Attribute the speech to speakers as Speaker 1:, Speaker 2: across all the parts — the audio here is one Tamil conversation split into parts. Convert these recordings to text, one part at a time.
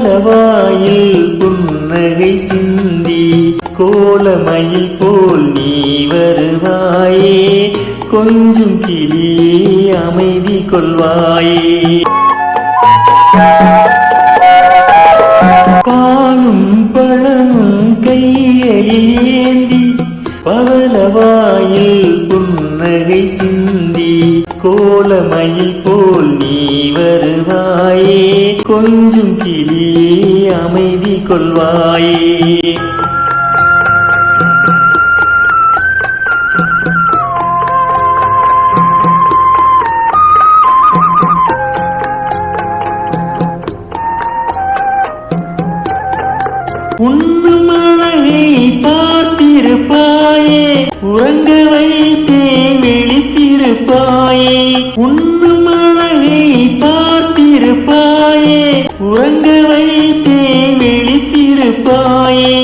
Speaker 1: பவளவாயில் புன்னகை சிந்தி கோலமயில் போல் நீ வருவாயே, கொஞ்சம் கிளியே அமைதி கொள்வாயே. பாலும் பழமும் கைகளில் ஏந்தி பவளவாயில் புன்னகை சிந்தி கோலமயில் போல் நீ வருவாயே, கொஞ்சம் கிளியே அமைதி கொள்வாயே. உண்ணும் அழகை பார்த்திருப்பாயே, உறங்க வைத்தேன் விழித்திருப்பாயே. உண்ணும் அழகை பார்த்திருப்பாயே, உறங்க வைத்தேன் விழித்திருப்பாயே.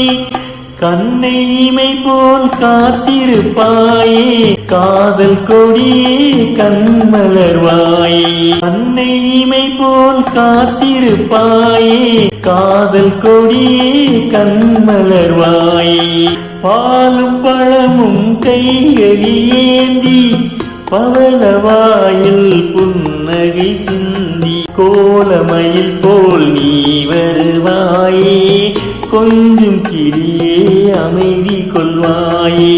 Speaker 1: கண்ணை இமை போல் காத்திருப்பாயே, காதல் கொடியே கண்மலர்வாயே. கண்ணை இமை போல் காத்திருப்பாயே, காதல் கொடியே கண்மலர்வாயே. பாலும் பழமும் கைகளில் ஏந்தி பவளவாயில் புன்னகை சிந்தி கோலமயில் போல் நீ வருவாயே, கொஞ்சம் கிளியே அமைதி கொள்வாயே.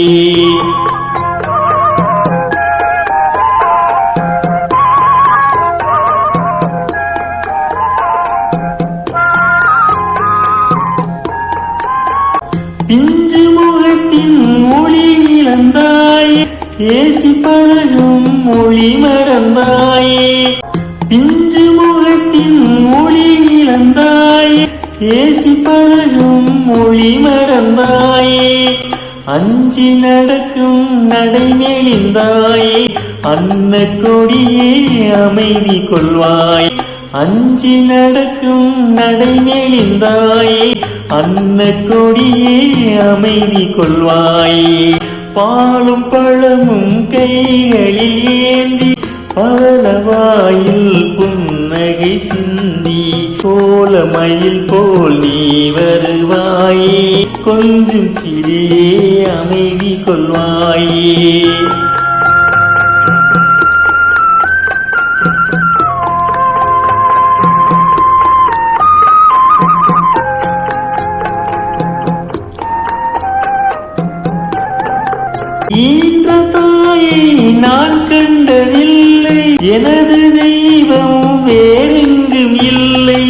Speaker 1: பிஞ்சு முகத்தின் மொழி இழந்தாயே, பேசி பழகும் மொழி மறந்தாயே. பிஞ்சு முகத்தின் மொழி இழந்தாயே, பேசி பழகும் மொழி மறந்தாயே. அஞ்சி நடக்கும் நடை மெலிந்தாயே, அன்ன கொடியே அமைதி கொள்வாய். அஞ்சி நடக்கும் நடை மெலிந்தாயே, அன்ன கொடியே அமைதி கொள்வாயே. பாலும் பழமும் கைகளில் ஏந்தி பவளவாயில் புன்னகை சிந்தி கோலமயில் போல் நீ வருவாயே, கொஞ்சம் கிளியே அமைதி கொள்வாயே. ஈன்ற தாயை நான் கண்டதில்லை, எனது தெய்வம் வேறெங்கும் இல்லை.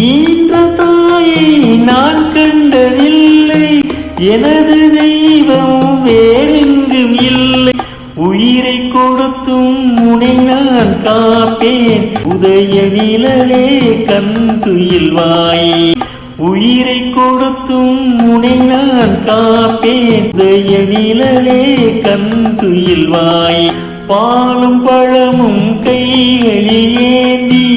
Speaker 1: ஈன்ற தாயை நான் கண்டதில்லை, எனது தெய்வம் வேறெங்கும் இல்லை. உயிரை கொடுத்தும் உன்னை நான் காப்பேன், உதய நிழலே கண் துயில்வாயே. உயிரை கொடுத்தும் உன்னை நான் காப்பேன், உதய நிழலே கண் துயில்வாயே. பாலும் பழமும் கைகளில் ஏந்தி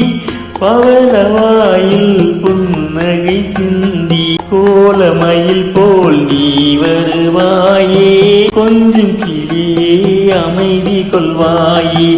Speaker 1: பவளவாயில் புன்னகை சிந்தி கோலமயில் போல் நீ வருவாயே, கொஞ்சம் கிளியே அமைதி கொள்வாயே.